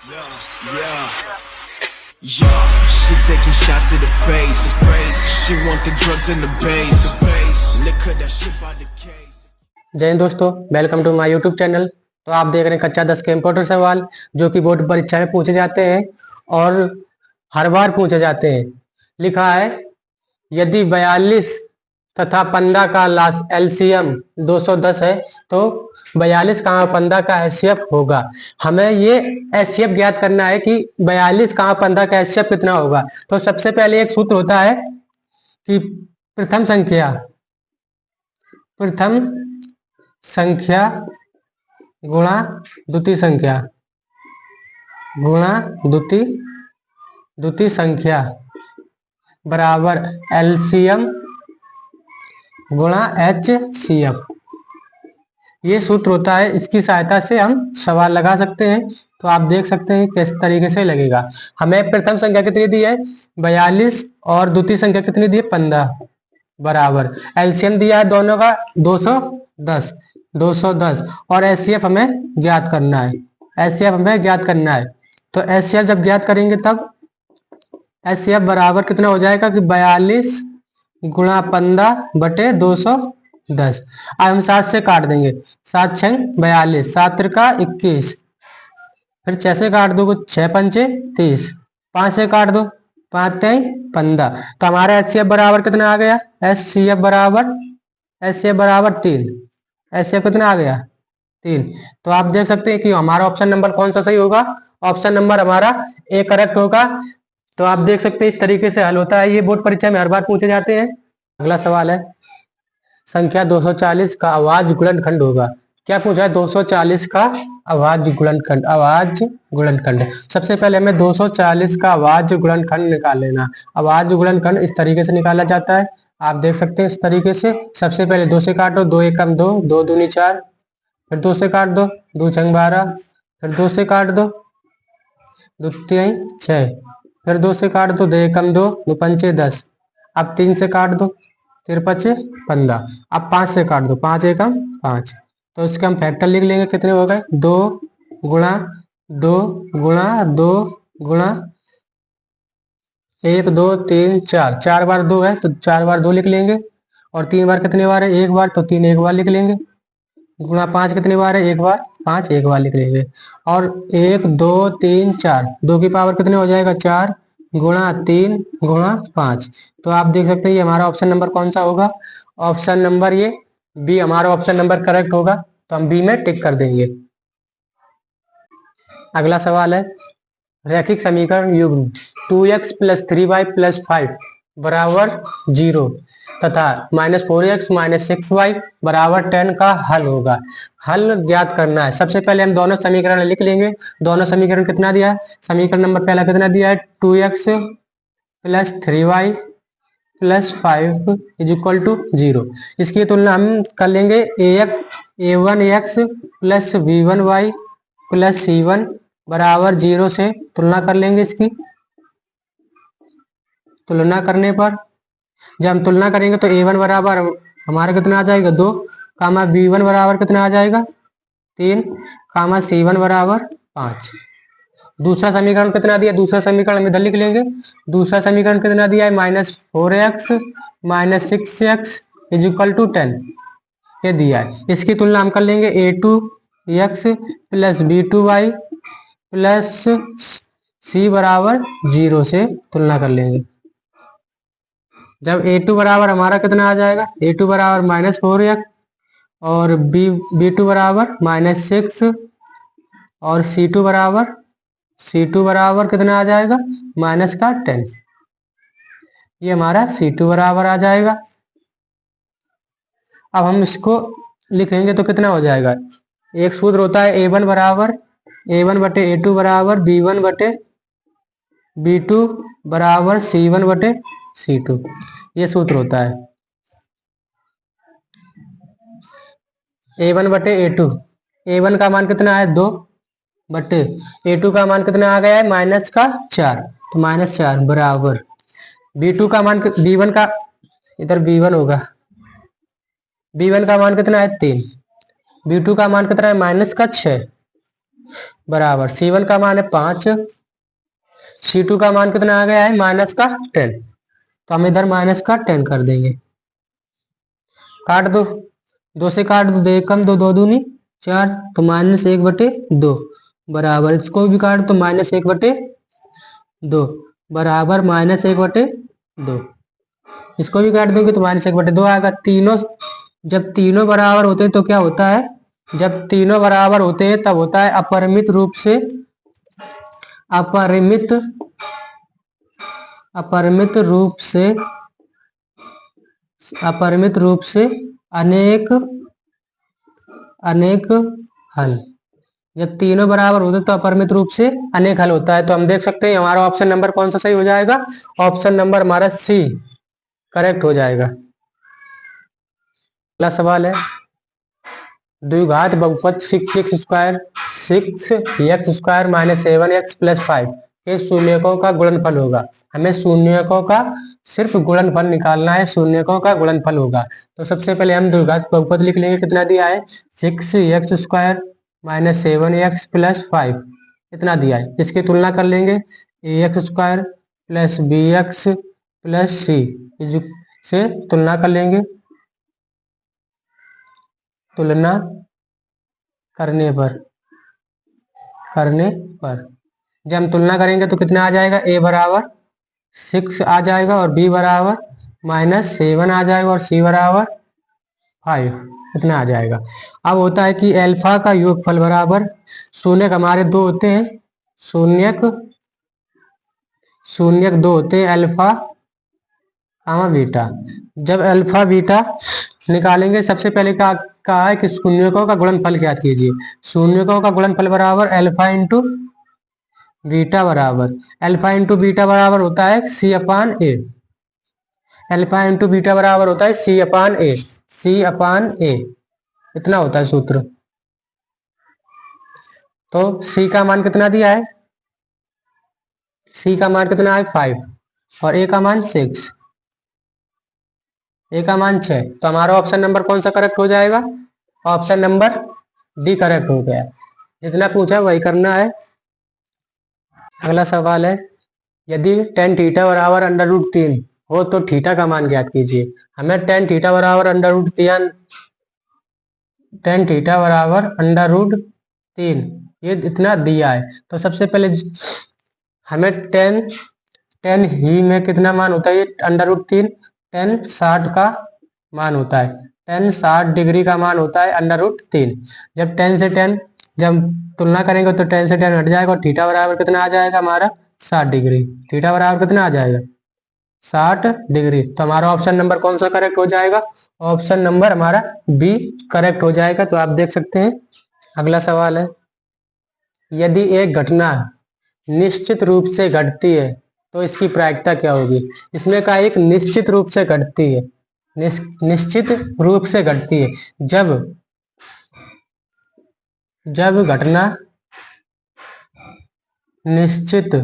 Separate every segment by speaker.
Speaker 1: Yeah, yeah, she taking shots to the face. She want the drugs in the base. Liquor that shit by the case.
Speaker 2: जय हिंद दोस्तों, welcome to my YouTube channel. तो आप देख रहे हैं कक्षा 10 के इम्पोर्टेंट सवाल जो कि बोर्ड परीक्षा में पूछे जाते हैं और हर बार पूछे जाते हैं। लिखा है यदि 42 तथा 15 का एलसीएम 210 है तो 42 का 15 का एचसीएफ होगा। हमें ये एचसीएफ ज्ञात करना है कि 42 का 15 का एचसीएफ कितना होगा। तो सबसे पहले एक सूत्र होता है कि प्रथम संख्या गुणा द्वितीय संख्या गुणा द्वितीय संख्या बराबर एलसीएम गुणा एचसीएफ। ये सूत्र होता है, इसकी सहायता से हम सवाल लगा सकते हैं। तो आप देख सकते हैं किस तरीके से लगेगा। हमें प्रथम संख्या कितनी दी है 42 और द्वितीय संख्या कितनी दी है 15 बराबर एलसीएम दिया है दोनों का 210 और एचसीएफ हमें ज्ञात करना है। तो एचसीएफ जब ज्ञात करेंगे तब एचसीएफ बराबर कितना हो जाएगा कि 42 गुणा 15 बटे 210। अब हम 7 से काट देंगे, 7 6 42, 7 त्रिका 21, फिर 6 से काट दो 6 पंचे 30, 5 से काट दो 5 3 15। तो हमारा एचसीएफ बराबर कितना आ गया, एचसीएफ बराबर 3। एचसीएफ कितना आ गया 3। तो आप देख सकते हैं कि हमारा ऑप्शन नंबर कौन सा सही होगा। ऑप्शन नंबर हमारा ए करेक्ट होगा। तो आप देख सकते हैं इस तरीके से हल होता है। ये बोर्ड परीक्षा में हर बार पूछे जाते हैं। अगला सवाल है संख्या 240 का अभाज्य गुणनखंड होगा। क्या पूछा है 240 का अभाज्य गुणनखंड। सबसे पहले हमें 240 का अभाज्य गुणनखंड निकाल लेना। अभाज्य गुणनखंड इस तरीके से निकाला जाता है, आप देख सकते हैं इस तरीके से। सबसे पहले 2 से काटो, 2 एकम 2, 2 दूनी 4, फिर 2 से काट दो 2 छंग 12, फिर 2 से काट दो 2 3 6, फिर 2 से काट दो 2 एकम 2, 2 पंचे 10। अब 3 से काट दो 3 पचे 15। अब 5 से काट दो 5 एकम 5। तो इसके हम फैक्टर लिख लेंगे, कितने हो गए 2 गुणा 2 गुणा 2 गुणा 1 2 3 4, 4 बार 2 है तो 4 बार 2 लिख लेंगे। और 3 बार कितने बार है 1 बार, तो 3 एक बार लिख लेंगे। गुणा 5 कितने बार है 1 बार, 5 एक बार लिख लेंगे। और 1 2 3 4, 2 की पावर कितने हो जाएगा 4 गुणा 3 गुणा 5। तो आप देख सकते हैं ये हमारा ऑप्शन नंबर कौन सा होगा। ऑप्शन नंबर ये बी हमारा ऑप्शन नंबर करेक्ट होगा। तो हम बी में टिक कर देंगे। अगला सवाल है रैखिक समीकरण युग्म 2x + 3y + 5 बराबर 0 तथा -4x - 6y बराबर 10 का हल होगा। हल ज्ञात करना है। सबसे पहले हम दोनों समीकरण लिख लेंगे। दोनों समीकरण कितना दिया है, समीकरण नंबर पहला कितना दिया है 2x + 3y + 5 = 0। इसकी तुलना हम कर लेंगे a1x + b1y + c1 बराबर 0 से तुलना कर लेंगे। इसकी तुलना करने पर जब हम तुलना करेंगे तो a1 बराबर हमारा कितना आ जाएगा 2, b1 बराबर कितना आ जाएगा 3, c1 बराबर 5। दूसरा समीकरण कितना दिया, दूसरा समीकरण हम इधर लिख लेंगे। दूसरा समीकरण कितना दिया है -4x - 6x = 10, ये दिया है। इसकी तुलना हम कर लेंगे a2x + b2y + c बराबर 0 से तुलना कर लेंगे। जब a2 बराबर हमारा कितना आ जाएगा, a2 बराबर -4x और b2 बराबर -6 और c2 बराबर कितना आ जाएगा -10। ये हमारा c2 बराबर आ जाएगा। अब हम इसको लिखेंगे तो कितना हो जाएगा, एक सूत्र होता है a1 बटे a2 बराबर b1 बटे b2 बराबर c1 बटे c2, ये सूत्र होता है। a1 बटे a2, a1 का मान कितना है 2 बटे a2 का मान कितना आ गया है -4, तो -4 बराबर b2 का मान b1 का इधर b1 होगा, b1 का मान कितना है 3, b2 का मान कितना है -6, बराबर C1 का मान है 5, C2 का मान कितना आ गया है माइनस का 10, तो हम इधर माइनस का 10 कर देंगे। काट दो, 2 से काट दो, 2 कम 2, 2 दूनी 4, तो -1/2 बराबर, इसको भी काट तो -1/2 बराबर -1/2, इसको भी काट दोगे तो -1/2 आएगा। तीनों जब तीनों बराबर होते हैं तो क्या होता है, जब तीनों बराबर होते हैं तब होता है अपरिमित रूप से अपरिमित अपरिमित रूप से अपरिमित रूप से अनेक अनेक हल। जब तीनों बराबर होते तो अपरिमित रूप से अनेक हल होता है। तो हम देख सकते हैं हमारा ऑप्शन नंबर कौन सा सही हो जाएगा, ऑप्शन नंबर हमारा सी करेक्ट हो जाएगा। अगला सवाल है, द्विघात बहुपद 6x² 6x² -7x + 5 के शून्यकों का गुणनफल होगा। हमें शून्यकों का सिर्फ गुणनफल निकालना है, शून्यकों का गुणनफल होगा। तो सबसे पहले हम द्विघात बहुपद लिख लेंगे। कितना दिया है 6x² -7x + 5, इतना दिया है। इसकी तुलना कर लेंगे ax² + bx + c से तुलना कर लेंगे। तुलना करने पर जब हम तुलना करेंगे तो कितना आ जाएगा, a बराबर 6 आ जाएगा और b बराबर -7 आ जाएगा और c बराबर 5, इतना आ जाएगा। अब होता है कि अल्फा का योगफल बराबर, शून्यक हमारे दो होते हैं, शून्यक दो होते हैं, अल्फा बीटा। जब अल्फा बीटा निकालेंगे सबसे पहले क्या कहा है कि शून्यकों का गुणनफल ज्ञात कीजिए। शून्यकों का गुणनफल बराबर अल्फा इंटू बीटा बराबर होता है C/A। अल्फा इंटू बीटा बराबर होता है C/A, इतना होता है सूत्र। तो C का मान कितना दिया है, C का मान कितना है 5 और A का मान 6, A का मान 6। तो हमारा ऑप्शन नंबर कौन सा करेक्ट हो जाएगा, ऑप्शन नंबर डी करेक्ट हो गया। जितना पूछा वही करना है। अगला सवाल है, यदि tan थीटा बराबर √3 हो तो थीटा का मान ज्ञात कीजिए। हमें tan थीटा बराबर √3 ये इतना दिया है। तो सबसे पहले हमें tan ही में कितना मान होता है, √3 tan 60 का मान होता है, tan 60 डिग्री का मान होता है √3। जब tan से tan जब तुलना करेंगे तो tan से tan हट जाएगा और थीटा बराबर कितना आ जाएगा हमारा 60 डिग्री। थीटा बराबर कितना आ जाएगा 60 डिग्री। तो हमारा ऑप्शन नंबर कौन सा करेक्ट हो जाएगा, ऑप्शन नंबर हमारा बी करेक्ट हो जाएगा। तो आप देख सकते हैं। अगला सवाल है, यदि एक घटना निश्चित रूप से घटती है तो इसकी प्रायिकता क्या होगी। इसमें का एक निश्चित रूप से घटती है, निश्चित रूप से घटती है। जब घटना निश्चित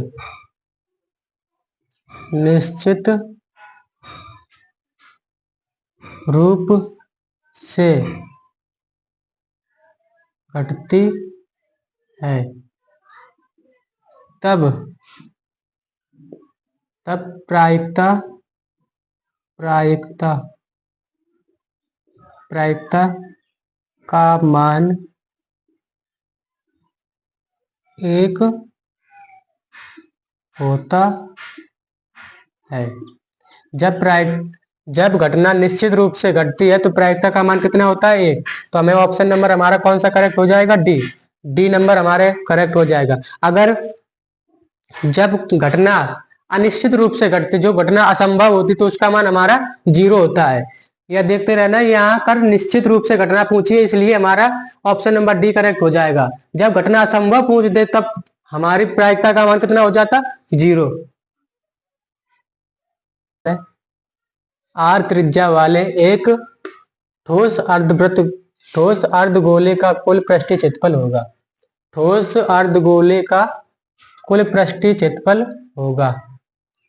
Speaker 2: रूप से घटती है तब प्रायिकता का मान 1 होता है। जब घटना निश्चित रूप से घटती है तो प्रायिकता का मान कितना होता है 1। तो हमें ऑप्शन नंबर हमारा कौन सा करेक्ट हो जाएगा, डी नंबर हमारे करेक्ट हो जाएगा। अगर जब घटना अनिश्चित रूप से घटती, जो घटना असंभव होती, तो उसका मान हमारा 0 होता है। यह देखते रहना, यहाँ पर निश्चित रूप से घटना पूछी है इसलिए हमारा ऑप्शन नंबर डी करेक्ट हो जाएगा। जब घटना असंभव पूछ दे तब हमारी प्रायिकता का मान कितना हो जाता 0। r त्रिज्या वाले एक ठोस अर्धगोले का कुल पृष्ठीय क्षेत्रफल होगा। ठोस अर्धगोले का कुल पृष्ठीय क्षेत्रफल होगा।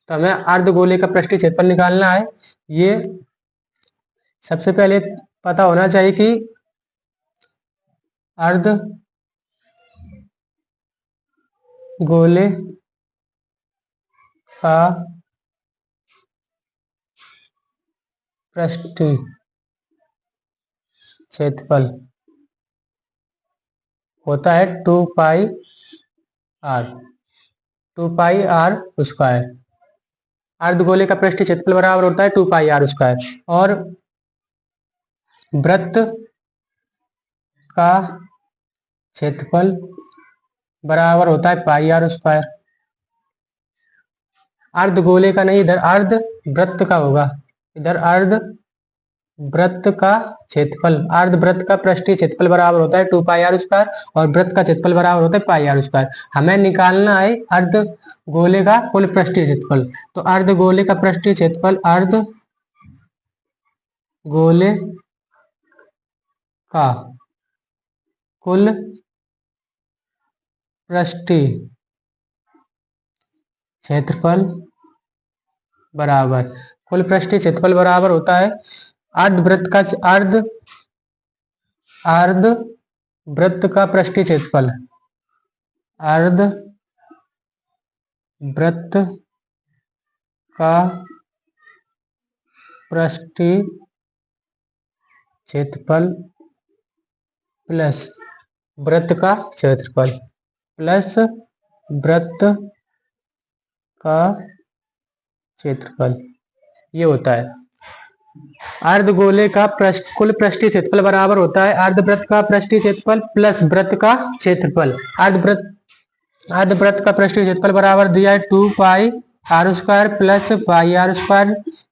Speaker 2: तो हमें अर्धगोले का पृष्ठीय क्षेत्रफल निकालना है। ये सबसे पहले पता होना चाहिए कि गोले का पृष्ठीय क्षेत्रफल होता है 2πr, 2πr स्क्वायर। अर्धगोले का पृष्ठीय क्षेत्रफल बराबर होता है 2πr स्क्वायर, और वृत्त का क्षेत्रफल बराबर होता है πr स्क्वायर। अर्धगोले का नहीं, इधर अर्ध वृत्त का होगा, इधर अर्ध वृत्त का क्षेत्रफल, अर्ध वृत्त का पृष्ठीय क्षेत्रफल बराबर होता है 2πr स्क्वायर, और वृत्त का क्षेत्रफल बराबर होता है πr स्क्वायर। हमें निकालना है अर्ध गोले का कुल पृष्ठीय क्षेत्रफल। तो अर्ध गोले का पृष्ठीय क्षेत्रफल, अर्ध गोले का कुल पृष्ठीय क्षेत्रफल बराबर, कुल पृष्ठीय क्षेत्रफल बराबर होता है अर्धवृत्त का अर्धवृत्त का पृष्ठीय क्षेत्रफल, अर्धवृत्त का पृष्ठीय क्षेत्रफल प्लस वृत्त का क्षेत्रफल प्लस वृत्त का क्षेत्रफल, ये होता है। अर्धगोले का कुल पृष्ठीय क्षेत्रफल बराबर होता है अर्धवृत्त का पृष्ठीय क्षेत्रफल प्लस वृत्त का क्षेत्रफल। अर्धवृत्त का पृष्ठीय क्षेत्रफल बराबर दिया है 2πr square plus πr square.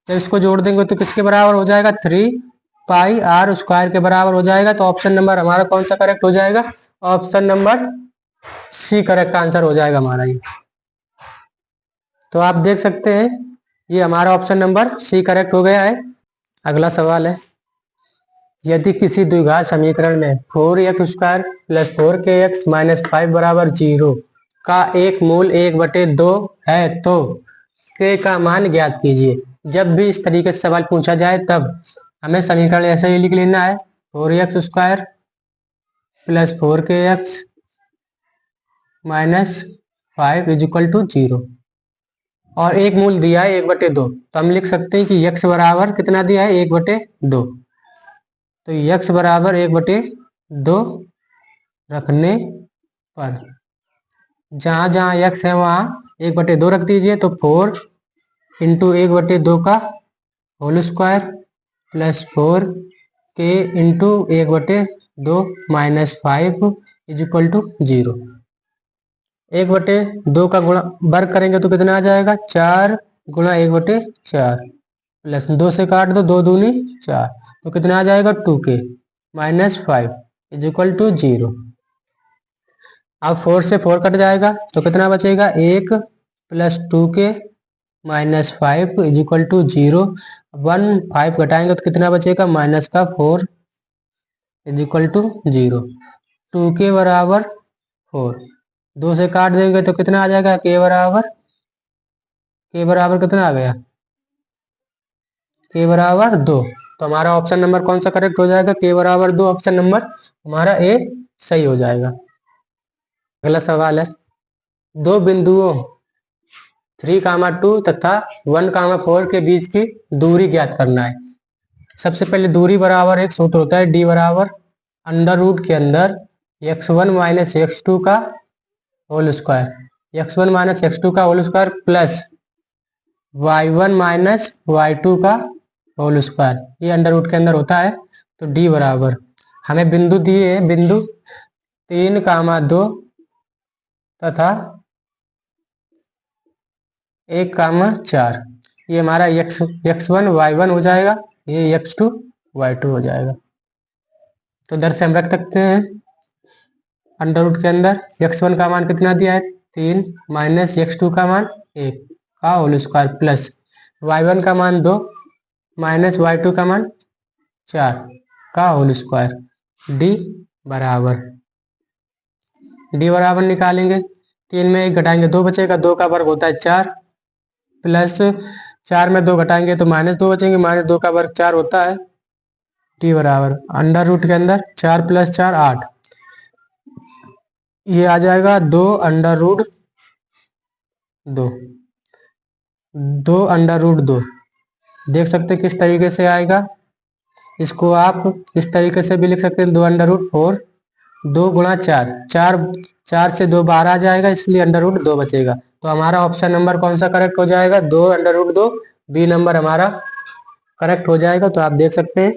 Speaker 2: जब इसको जोड़ देंगे तो किसके बराबर हो जाएगा, 3πr स्क्वायर के बराबर हो जाएगा। तो ऑप्शन नंबर हमारा कौन सा करेक्ट हो जाएगा, option number C correct answer हो जाएगा हमारा ये। तो आप देख सकते हैं ये हमारा ऑप्शन नंबर सी करेक्ट हो गया है। अगला सवाल है, यदि किसी द्विघात समीकरण में 4x square plus 4kx minus 5 बराबर 0 का एक मूल 1/2 है तो k का मान ज्ञात कीजिए। जब भी इस तरीके से सवाल पूछा जाए तब हमें समीकरण ऐसे ही लिख लेना है, 4x square plus 4kx minus 5 equal to 0, और एक मूल दिया है 1/2, तो हम लिख सकते हैं कि x बराबर कितना दिया है, 1/2। तो x बराबर 1/2 रखने पर जहां जहां x है वहां 1/2 रख दीजिए। तो 4 इंटू 1/2 का whole square plus 4k into 1/2 minus 5 equal to 0। 1/2 का गुणा वर्ग करेंगे तो कितना आ जाएगा, 4 गुणा 1/4 प्लस 2 से काट दो, 2 दूनी 4, तो कितना आ जाएगा 2k माइनस 5 इक्वल टू 0। अब 4 से 4 कट जाएगा तो कितना बचेगा, 1 plus 2k minus 5 equal to 0। 1 5 घटाएंगे तो कितना बचेगा, माइनस का 4 इक्वल टू 0। 2k बराबर 4, 2 से काट देंगे तो कितना आ जाएगा, k बराबर कितना आ गया, k बराबर 2। तो हमारा ऑप्शन नंबर कौन सा करेक्ट हो जाएगा, k बराबर 2, ऑप्शन नंबर हमारा ए सही हो जाएगा। अगला सवाल है, दो बिंदुओं 3,2 तथा 1,4 के बीच की दूरी ज्ञात करना है। सबसे पहले दूरी बराबर एक सूत्र होता है, d बराबर अंडर रूट के अंदर x1 माइनस x2 का whole square, x1 minus x2 का whole square plus y1 minus y2 का होल स्क्वायर, ये अंडर रूट के अंदर होता है। तो d बराबर हमें बिंदु दिए हैं, बिंदु 3,2 तथा 1,4, ये हमारा x1 y1 हो जाएगा, ये x2 y2 हो जाएगा। तो इधर से हम रख सकते हैं अंडर रूट के अंदर x1 का मान कितना दिया है, 3 माइनस x2 का मान 1 का होल स्क्वायर प्लस y1 का मान 2 माइनस y2 का मान 4 का होल स्क्वायर। d बराबर निकालेंगे, 3 में 1 घटाएंगे 2 बचेगा, 2 का वर्ग होता है 4 प्लस 4 में 2 घटाएंगे तो माइनस 2 बचेंगे, माइनस 2 का वर्ग 4 होता है। d बराबर अंडर रूट के अंदर 4 प्लस 4 8, ये आ जाएगा 2 अंडर रूट 2, 2√2 देख सकते हैं किस तरीके से आएगा। इसको आप इस तरीके से भी लिख सकते हैं, 2√4, 2 गुणा 4, 4 से 2 12 आ जाएगा, इसलिए √2 बचेगा। तो हमारा ऑप्शन नंबर कौन सा करेक्ट हो जाएगा? 2√2 बी नंबर हमारा करेक्ट हो जाएगा। तो आप देख सकते हैं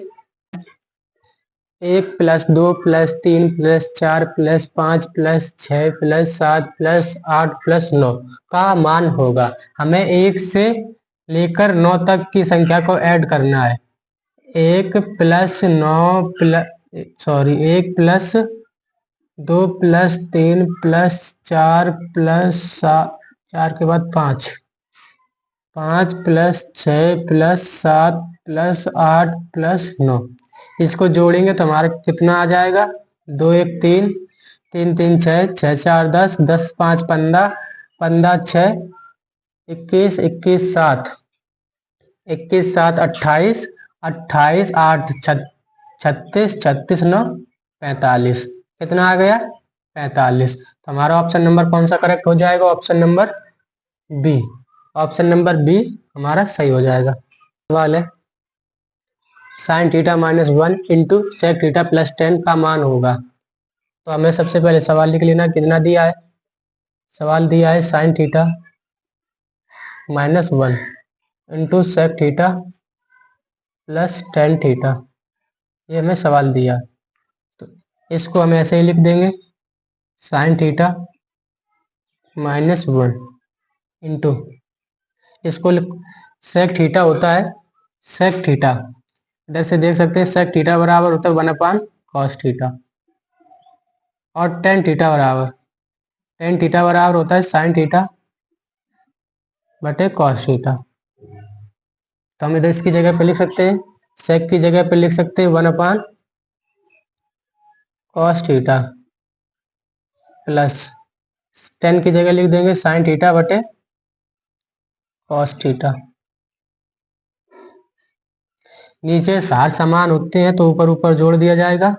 Speaker 2: 1 + 2 + 3 + 4 + 5 + 6 + 7 + 8 + 9 का मान होगा। हमें 1 से लेकर 9 तक की संख्या को ऐड करना है। 1 + 9 1 + 2 + 3 + 4 + 7, 4 के बाद 5, 5 + 6 + 7 + 8 + 9, इसको जोड़ेंगे तो हमारा कितना आ जाएगा? 2 1 3, 3 3 6, 6 4 10, 10 5 15, 15 6 21, 21 7, 21 7 28, 28 8 36, 36 9 45, कितना आ गया? 45। तो हमारा ऑप्शन नंबर कौन सा करेक्ट हो जाएगा? Option number B. Option number B हमारा सही हो जाएगा। सवाल है sin theta -1 into sec theta +10 का मान होगा। तो हमें सबसे पहले सवाल लिख लेना, कितना दिया है? सवाल दिया है sin theta -1 into sec theta +10 theta, ये हमें सवाल दिया। तो इसको हम ऐसे ही लिख देंगे, sin थीटा -1 इंटू, इसको sec थीटा होता है, sec थीटा इधर से देख सकते हैं, sec थीटा बराबर होता है 1/cos थीटा, और tan थीटा बराबर होता है sin थीटा बटे cos थीटा। तो हम इधर इसकी जगह पे लिख सकते हैं, sec की जगह पे लिख सकते हैं 1/cos थीटा प्लस tan की जगह लिख देंगे sin थीटा बटे cos थीटा। नीचे हर समान होते हैं तो ऊपर ऊपर जोड़ दिया जाएगा।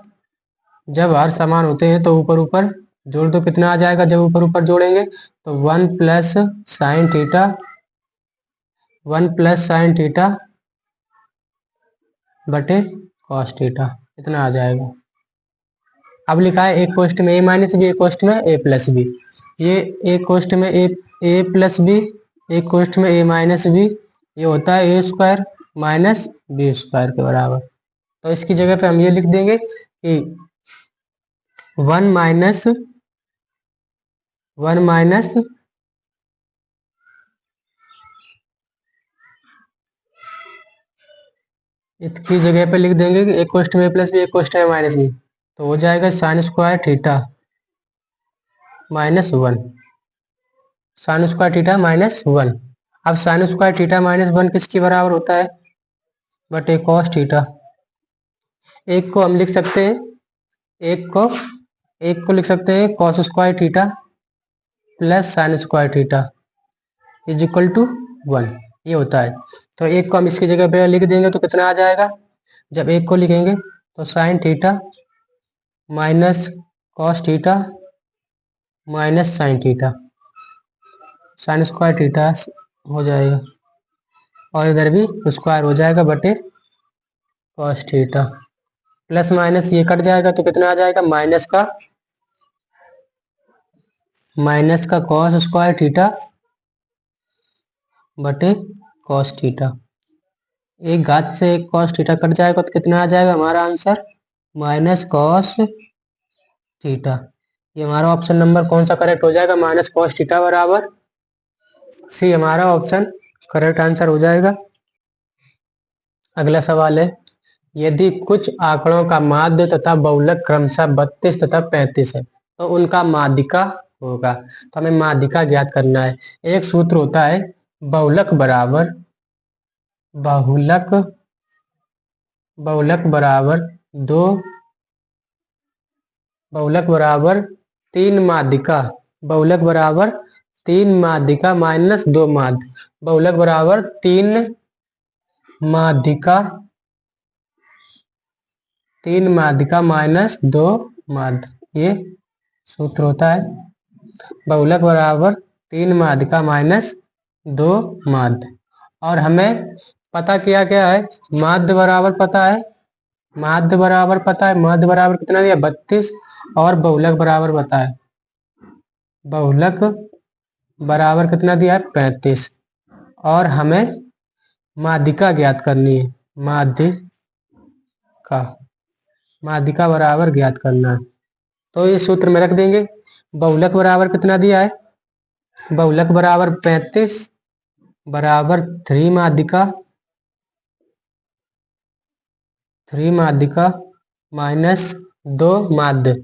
Speaker 2: जब हर समान होते हैं तो ऊपर ऊपर जोड़ दो, कितना आ जाएगा? जब ऊपर ऊपर जोड़ेंगे तो 1 + sin थीटा, 1 + sin थीटा बटे cos थीटा, इतना आ जाएगा। अब लिखा है एक कोष्ठ में a - b, एक कोष्ठ में a + b। ये एक कोष्ठ में a + b, एक कोष्ठ में a - b, ये होता है a² - b² के बराबर। तो इसकी जगह पे हम ये लिख देंगे कि 1 - इसकी जगह पे लिख देंगे कि एक कोष्ठ में a + b, एक कोष्ठ में -b, तो हो जाएगा sin² थीटा -1, sin² थीटा -1। अब sin² थीटा -1 किसके बराबर होता है? बटे cos थीटा। एक को हम लिख सकते हैं, एक को लिख सकते हैं cos² theta plus sin² theta = 1, ये होता है। तो एक को हम इसकी जगह पे लिख देंगे तो कितना आ जाएगा? जब एक को लिखेंगे तो sin theta minus cos theta minus sin theta, sin² theta हो जाएगा, और इधर भी स्क्वायर हो जाएगा बटे cos थीटा, प्लस माइनस ये कट जाएगा तो कितना आ जाएगा? माइनस का cos² थीटा बटे cos थीटा। एक घात से एक cos थीटा कट जाएगा तो कितना आ जाएगा हमारा आंसर? -cos theta. ये हमारा ऑप्शन नंबर कौन सा करेक्ट हो जाएगा? -cos थीटा बराबर सी हमारा ऑप्शन करेक्ट आंसर हो जाएगा। अगला सवाल है, यदि कुछ आंकड़ों का माध्य तथा बहुलक क्रमशः 32 तथा 35 है तो उनका माध्यिका होगा। तो हमें माध्यिका ज्ञात करना है। एक सूत्र होता है बहुलक बराबर 2, बहुलक बराबर 3 माध्यिका, बहुलक बराबर 3 माध्यिका -2 माध्य, बहुलक बराबर 3 माध्यिका -2 माध्य, ये सूत्र होता है। बहुलक बराबर 3 माध्यिका माइनस 2 माध्य। और हमें पता किया क्या है, माध्य बराबर पता है, माध्य बराबर पता है, माध्य बराबर कितना दिया 32 और बहुलक बराबर पता है, बहुलक बराबर कितना दिया है 35। और हमें माध्यिका ज्ञात करनी है, माध्यिका, माध्यिका बराबर ज्ञात करना है। तो इस सूत्र में रख देंगे, बहुलक बराबर कितना दिया है, बहुलक बराबर 35 बराबर 3 माध्यिका, 3 माध्यिका माइनस 2 माध्य,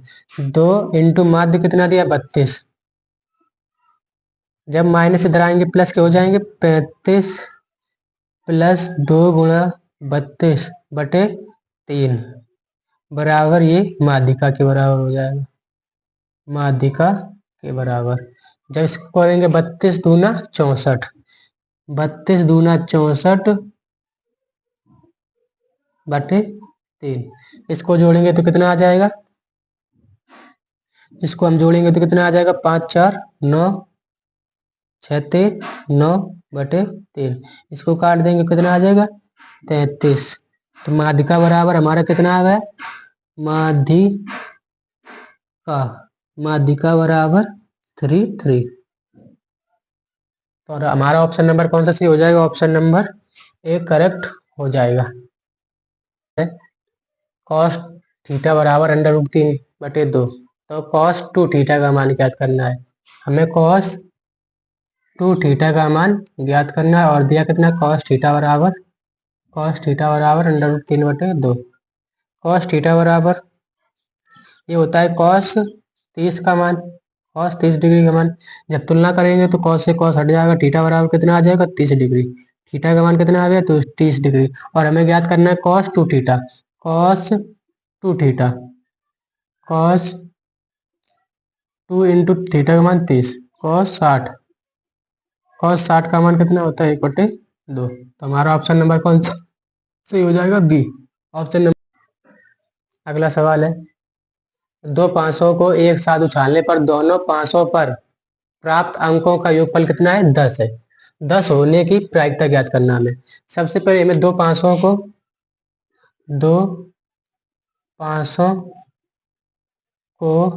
Speaker 2: 2 इंटू माध्य कितना दिया 32। जब माइनस इधर आएंगे प्लस के हो जाएंगे, 35 प्लस 2 गुणा 32 बटे 3 बराबर ये माध्यिका के बराबर हो जाएगा, माध्यिका के बराबर। जब इसको करेंगे 32 दूना 64, 32 दूना 64 बटे 3, इसको जोड़ेंगे तो कितना आ जाएगा, इसको हम जोड़ेंगे तो कितना आ जाएगा 5 4 9 6 3 9 बटे 3, इसको काट देंगे कितना आ जाएगा 33। तो माध्यिका बराबर हमारा कितना आ गया, माध्यिका, माध्यिका बराबर 3 3। तो हमारा ऑप्शन नंबर कौन सा सही हो जाएगा, ऑप्शन नंबर ए करेक्ट हो जाएगा। कॉस थीटा बराबर अंडर रूट 3 बटे 2। तो कॉस 2 थीटा का मान ज्ञात करना है, हमें कॉस 2 थीटा का मान ज्ञात करना है। और दिया कितना, कॉस थीटा बराबर अंडर रूट 3 बटे 2। कॉस थीटा बराबर ये होता है कॉस 30 का मान, कॉस 30 डिग्री का मान। जब तुलना करेंगे तो कॉस से कॉस हट जाएगा, थीटा बराबर कितना आ जाएगा 30 डिग्री, थीटा का मान कितना आ गया तो 30 डिग्री। और हमें ज्ञात करना है cos 2 theta, cos 2 theta, cos 2 into theta का मान 30, कॉस 60, कॉस 60 का मान कितना होता है 1/2। तो हमारा ऑप्शन नंबर कौन सा सही हो जाएगा, बी ऑप्शन नंबर। अगला सवाल है, दो 500 को एक साथ उछालने पर दोनों 500 पर प्राप्त अंकों का योगफल कितना है 10 है। 10 होने की प्रायिकता ज्ञात करना हमें। सबसे पहले हमें दो 500 को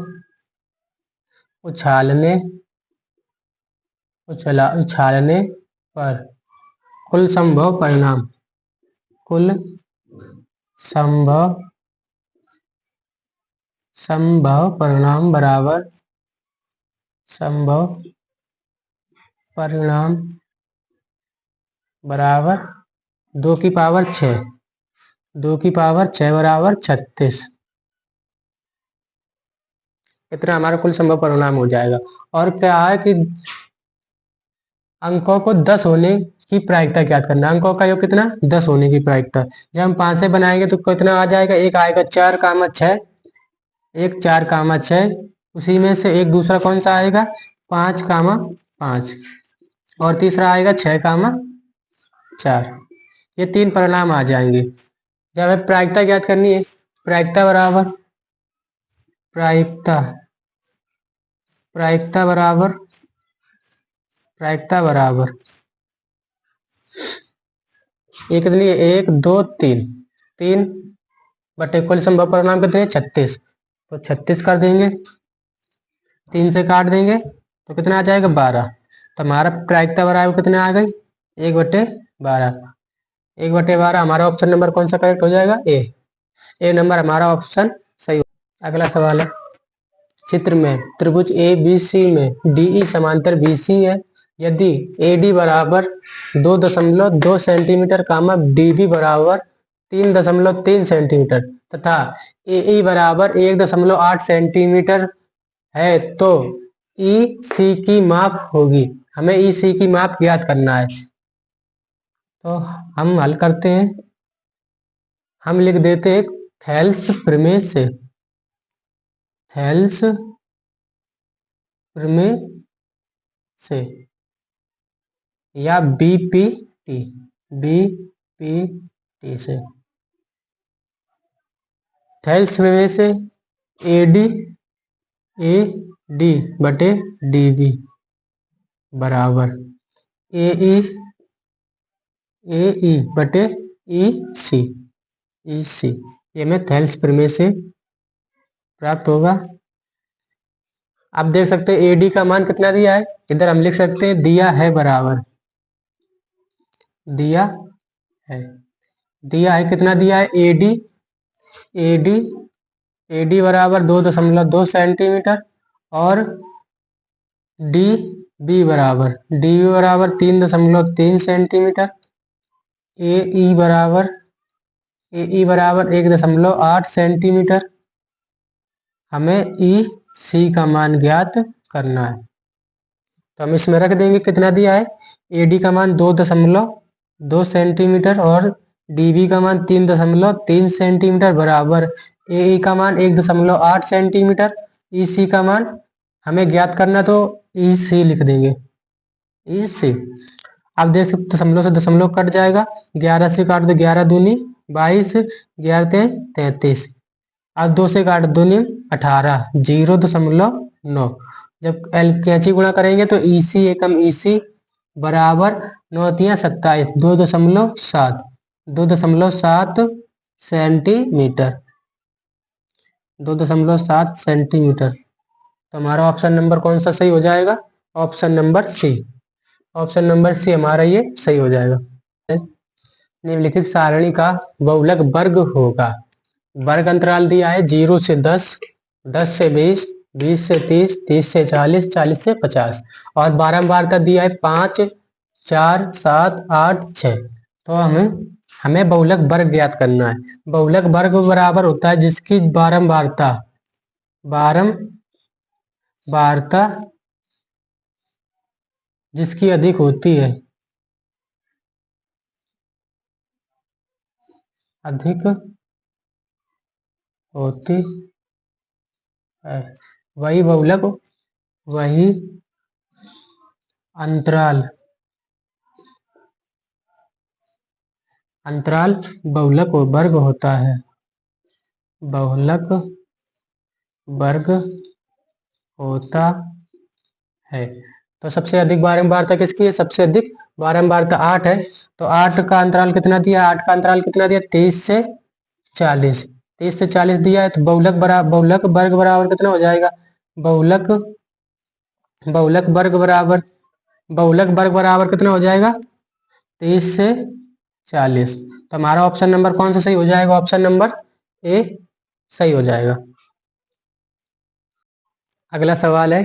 Speaker 2: उछालने पर कुल संभव परिणाम, कुल संभव परिणाम बराबर संभव परिणाम बराबर 2 की पावर 6, 2 की पावर 6 बराबर 36। इतना हमारा कुल संभव परिणाम हो जाएगा। और क्या है कि अंकों को 10 होने की प्रायिकता ज्ञात करना, अंकों का योग कितना 10 होने की प्रायिकता। जब हम 5 से बनाएंगे तो कितना आ जाएगा, एक आएगा 4 कामा 6, एक 4 कामा 6, उसी में से एक दूसरा कौन सा आएगा 5 कामा 5, और तीसरा आएगा 6 कामा 4। ये 3 परिणाम आ जाएंगे। जब हमें प्रायिकता ज्ञात करनी है, प्रायिकता बराबर प्रायिकता प्रायिकता बराबर प्रायिकता बराबर ये कितनी है 1 2 3, 3 बटे कुल संभव परिणाम कितने 36। तो 36 कर देंगे, 3 से काट देंगे तो कितना आ जाएगा 12। तो हमारा प्रायिकता बराबर कितने आ गई 1/12, 1/12। हमारा ऑप्शन नंबर कौन सा करेक्ट हो जाएगा, ए नंबर हमारा ऑप्शन सही। अगला सवाल है, चित्र में त्रिभुज ए बी सी में डीई समांतर बीसी है। यदि एडी बराबर 2.2 सेंटीमीटर कामा डीबी बराबर 3.3 सेंटीमीटर तथा एई बराबर 1.8 सेंटीमीटर है तो ई सी की माप होगी। हमें ई सी की माप ज्ञात करना है। तो हम हल करते हैं, हम लिख देते हैं थेल्स प्रमेय से, थेल्स प्रमेय से या बीपीटी से। थेल्स प्रमेय से एडी बटे डीबी बराबर ए ई बटे ई सी ये हमें थेल्स प्रमेय से प्राप्त होगा। आप देख सकते हैं एडी का मान कितना दिया है, इधर हम लिख सकते हैं दिया है बराबर, दिया है कितना दिया है एडी एडी एडी बराबर 2.2 सेंटीमीटर और डी बी बराबर 3.3 सेंटीमीटर। ए ई बराबर 1.8 सेंटीमीटर। हमें ई सी का मान ज्ञात करना है, तो हम इसमें रख देंगे कितना दिया है एडी का मान 2.2 सेंटीमीटर और डीबी का मान 3.3 सेंटीमीटर बराबर ए का मान 1.8 सेंटीमीटर। ई सी का मान हमें ज्ञात करना, तो ई सी लिख देंगे ई सी। आप देख सकते दशमलव से दशमलव कट जाएगा, 11 से काट दो 11 दूनी 22, 11 33, अब 2 से काट दूनी 18, 0.9। जब कैंची गुणा करेंगे तो ई सी एकम ई सी बराबर 9 तिया 27, 2.7 सेंटीमीटर, 2.7 सेंटीमीटर। तो हमारा ऑप्शन नंबर कौन सा सही हो जाएगा, option number C. Option number C हमारा ये सही हो जाएगा। निम्नलिखित सारणी का बहुलक वर्ग होगा। वर्ग अंतराल दिया है 0 से 10, 10 से 20, 20 से 30, 30 से 40, 40 से 50 और बारंबारता दिया है 5, 4, 7, 8, 6। तो हमें बहुलक वर्ग ज्ञात करना है। बहुलक वर्ग बराबर होता है जिसकी बारंबारता जिसकी अधिक होती है, अधिक होती है वही बहुलक, वही अंतराल बहुलक वर्ग होता है, बहुलक वर्ग होता है। तो सबसे अधिक बारंबारता किसकी है, सबसे अधिक बारंबारता 8 है। तो 8 का अंतराल कितना दिया, 8 का अंतराल कितना दिया 23 से 40, 23 से 40 दिया है। तो बहुलक वर्ग बराबर कितना हो जाएगा, बहुलक वर्ग बराबर कितना हो जाएगा 23 से 40। तो हमारा ऑप्शन नंबर कौन सा सही हो जाएगा, ऑप्शन नंबर ए सही हो जाएगा। अगला सवाल है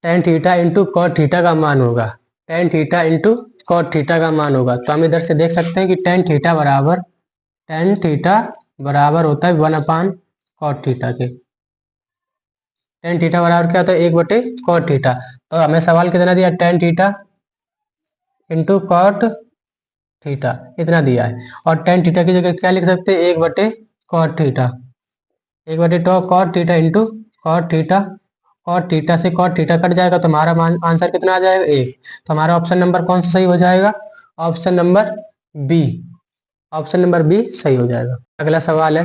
Speaker 2: tan theta into cot theta का मान होगा, tan theta into cot theta का मान होगा। तो हम इधर से देख सकते हैं कि tan थीटा बराबर होता है 1 कॉट थीटा के। tan थीटा बराबर क्या होता है 1/कॉट थीटा। तो हमें सवाल कितना दिया, tan theta into cot theta इतना दिया है और tan थीटा की जगह क्या लिख सकते हैं cot theta, cot theta into cot theta. Cot theta से कॉट थीटा कट जाएगा तो हमारा आंसर कितना आ जाएगा 1। तो हमारा ऑप्शन नंबर कौन सा सही हो जाएगा, option number B, option number B सही हो जाएगा। अगला सवाल है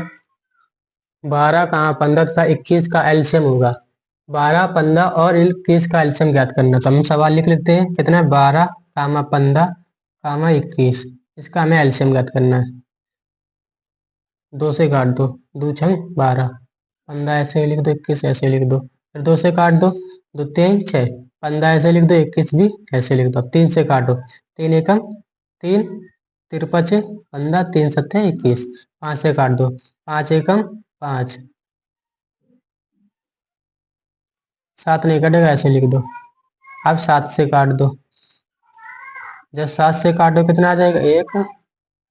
Speaker 2: 12, 15 तथा 21 का एलसीएम होगा। 12, 15 और 21 का एलसीएम ज्ञात करना। तो हम सवाल लिख लेते हैं कितना है 12, 15, 21, इसका हमें एलसीएम ज्ञात करना है। 2 से काट दो 2 छंग 12, 15 ऐसे लिख दो 21 ऐसे लिख दो, फिर 2 से काट दो 2 3 6, 15 ऐसे लिख दो 21 भी ऐसे लिख दो। 3 से काटो 3 एकम 3, 53, 15, 3 7 21, 5 से काट दो 5 एकम 5, 7 नहीं कटेगा ऐसे लिख दो। अब 7 से काट दो, जब 7 से काटो कितना आ जाएगा 1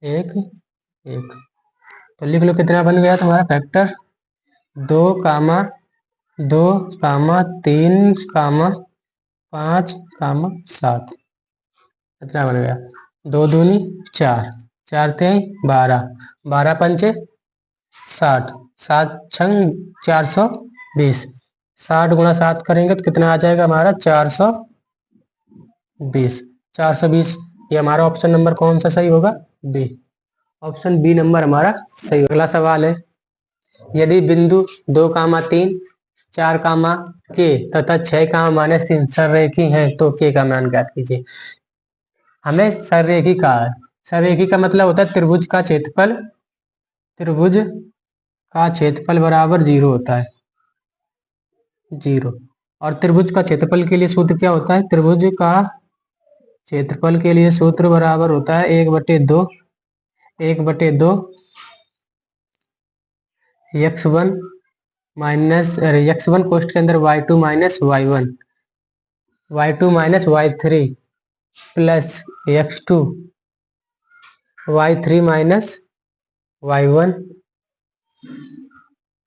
Speaker 2: 1 1। तो लिख लो कितना बन गया तुम्हारा फैक्टर 2, 2, 3, 5, 7 कितना बन गया 2 दूनी 4, 4 3 12, 12 पंचे 60, 7 छंग 420, 60 गुणा 7 करेंगे तो कितना आ जाएगा हमारा 420, 420। ये हमारा ऑप्शन नंबर कौन सा सही होगा, बी, ऑप्शन बी नंबर हमारा सही। अगला सवाल है यदि बिंदु 2, 3 4 कामा के तथा 6 कामा -3 सररेखी हैं तो के का मान ज्ञात कीजिए। हमें सररेखी का सररेखी का मतलब होता है त्रिभुज का क्षेत्रफल बराबर 0 होता है 0। और त्रिभुज का क्षेत्रफल के लिए सूत्र क्या होता है? त्रिभुज का क्षेत्रफल के लिए सूत्र बराबर होता है 1/2 x1 माइनस x1 कोष्ठ के अंदर y2 minus y1 y3 plus x2 y3 minus y1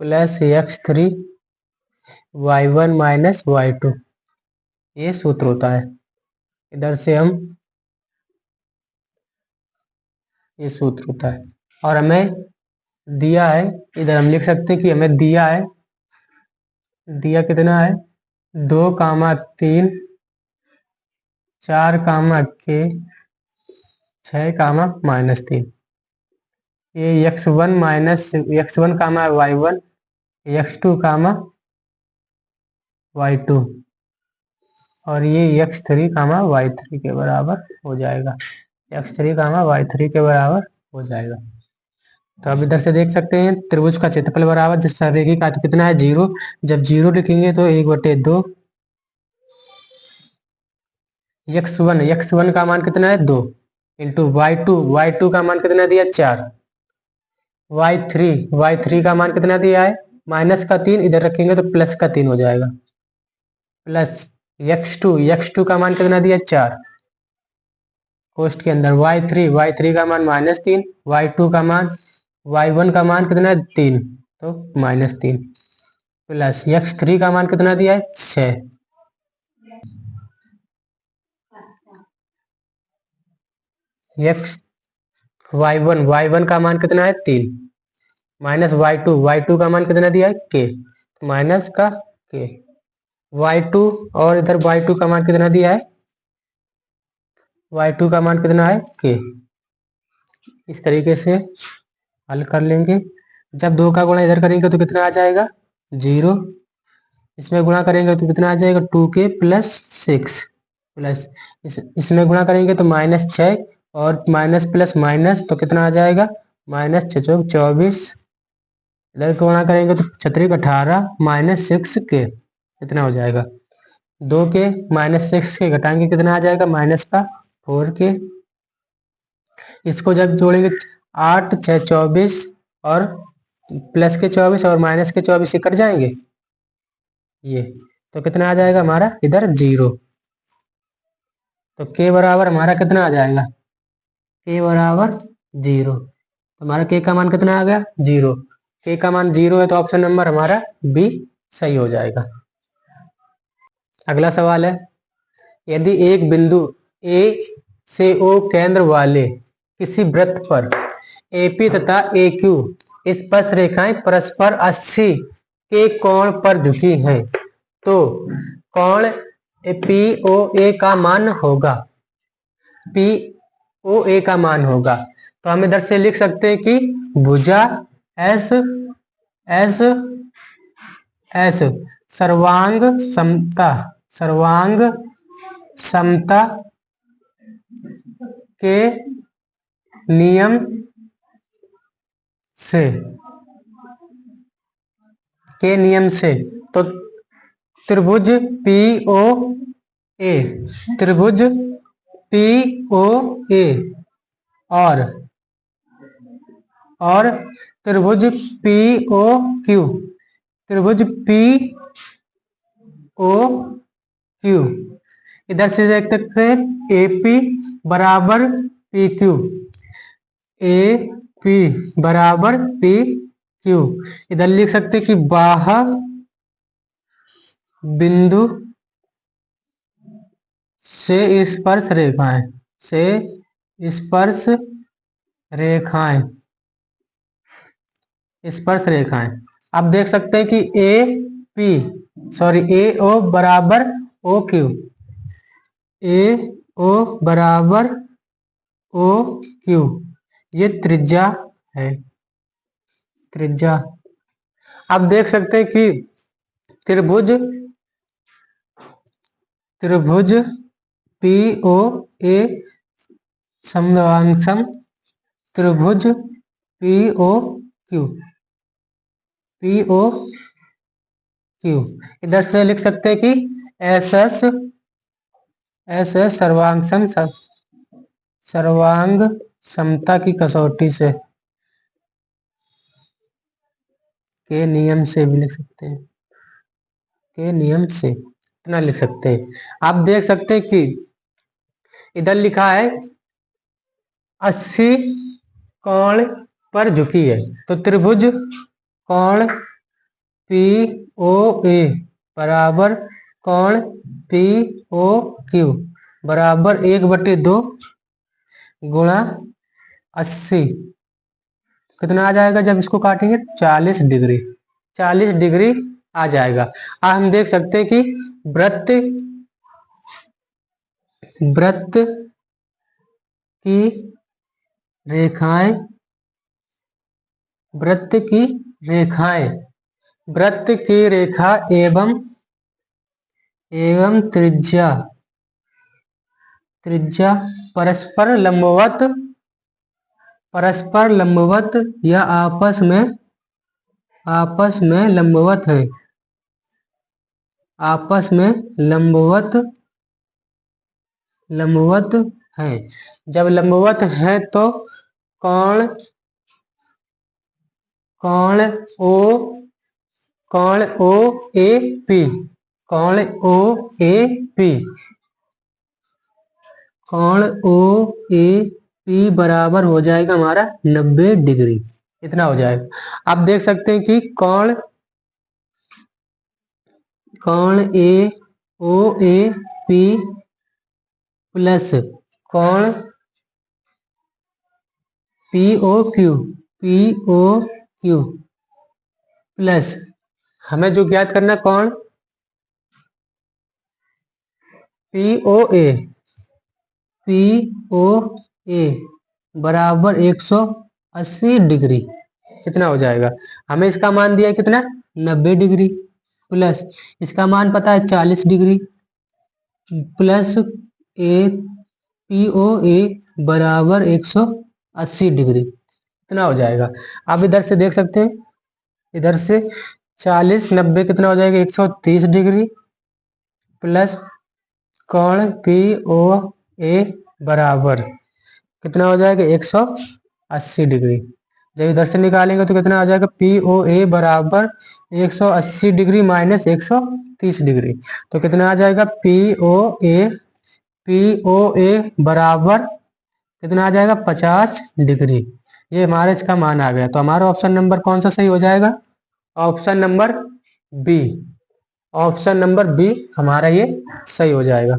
Speaker 2: plus x3 y1 minus y2, ये सूत्र होता है। इधर से हम ये सूत्र होता है और हमें दिया है, इधर हम लिख सकते हैं कि हमें दिया है, दिया कितना है 2 कामा 3 4 कामा के 6 कामा -3। ये x1 कामा y1 x2 कामा y2 और ये x3 कामा y3 के बराबर हो जाएगा, x3 कामा y3 के बराबर हो जाएगा। तो अब इधर से देख सकते हैं त्रिभुज का क्षेत्रफल बराबर जिस सररेखी का कितना है 0। जब 0 लिखेंगे तो 1/2 x1 का मान कितना है 2 इंटू y2 का मान कितना दिया 4 y3 का मान कितना दिया है -3, इधर रखेंगे तो +3 हो जाएगा प्लस x2 का मान कितना दिया 4 कोष्ठ के अंदर y3 का मान -3 y1 का मान कितना है 3 तो -3 प्लस x3 का मान कितना दिया है 6 y1 का मान कितना है 3 माइनस y2 का मान कितना दिया है k माइनस का k y2 और इधर y2 का मान कितना दिया है y2 का मान कितना है k। इस तरीके से हल कर लेंगे। जब 2 का गुणा इधर करेंगे तो कितना आ जाएगा 0, इसमें गुणा करेंगे तो कितना आ जाएगा 2k प्लस 6 प्लस इसमें गुणा करेंगे तो -6 और माइनस प्लस माइनस तो कितना आ जाएगा -6 24, इधर गुणा करेंगे तो 6 18 -6k कितना हो जाएगा 2k -6 के घटाएंगे कितना आ जाएगा -4k। इसको जब जोड़ेंगे 8 6 24 और प्लस के 24 और माइनस के 24 से कट जाएंगे ये, तो कितना आ जाएगा हमारा इधर 0। तो k बराबर हमारा कितना आ जाएगा k बराबर 0। हमारा k का मान कितना आ गया 0। k का मान 0 है तो ऑप्शन नंबर हमारा बी सही हो जाएगा। अगला सवाल है यदि एक बिंदु A से O केंद्र वाले किसी वृत्त पर AP तथा AQ स्पर्श रेखाएं परस्पर 80 के कोण पर झुकी हैं तो कोण POA का मान होगा POA का मान होगा। तो हम इधर से लिख सकते हैं कि भुजा S सर्वांग समता के नियम से तो त्रिभुज POA और त्रिभुज POQ इधर से देख सकते हैं AP बराबर PQ इधर लिख सकते हैं कि बाह्य बिंदु से स्पर्श रेखाएं अब देख सकते हैं कि AO बराबर OQ ये त्रिज्या है अब देख सकते हैं कि त्रिभुज त्रिभुज पी ओ ए समलंब त्रिभुज P O Q P O Q. इधर से लिख सकते हैं कि एस एस सर्वांग समता की कसौटी से के नियम से भी लिख सकते हैं, के नियम से इतना लिख सकते हैं। आप देख सकते हैं कि इधर लिखा है 80 कोण पर झुकी है, तो त्रिभुज कोण पी ओ ए बराबर कोण पी ओ क्यू बराबर 1/2 गुणा 80 कितना आ जाएगा जब इसको काटेंगे 40 डिग्री, 40 डिग्री आ जाएगा। अब हम देख सकते हैं कि वृत्त की रेखाएं वृत्त की रेखा एवं त्रिज्या परस्पर लंबवत या आपस में लंबवत है, लंबवत है। जब लंबवत है तो कोण ओ ए पी बराबर हो जाएगा हमारा 90 डिग्री, इतना हो जाएगा। आप देख सकते हैं कि कोण ए ओ ए पी प्लस कोण पी ओ क्यू प्लस हमें जो ज्ञात करना कोण पी ओ ए बराबर 180 डिग्री कितना हो जाएगा। हमें इसका मान दिया है कितना 90 डिग्री प्लस इसका मान पता है 40 डिग्री प्लस पी ओ ए बराबर 180 डिग्री कितना हो जाएगा। आप इधर से देख सकते हैं, इधर से 40 90 कितना हो जाएगा 130 डिग्री प्लस कोण पी ओ ए बराबर कितना हो जाएगा 180 डिग्री। जब इधर से निकालेंगे तो कितना आ जाएगा पी ओ ए बराबर 180 डिग्री माइनस 130 डिग्री, तो कितना आ जाएगा पी ओ ए बराबर कितना आ जाएगा 50 डिग्री। ये हमारा इसका मान आ गया, तो हमारा ऑप्शन नंबर कौन सा सही हो जाएगा, ऑप्शन नंबर बी हमारा ये सही हो जाएगा।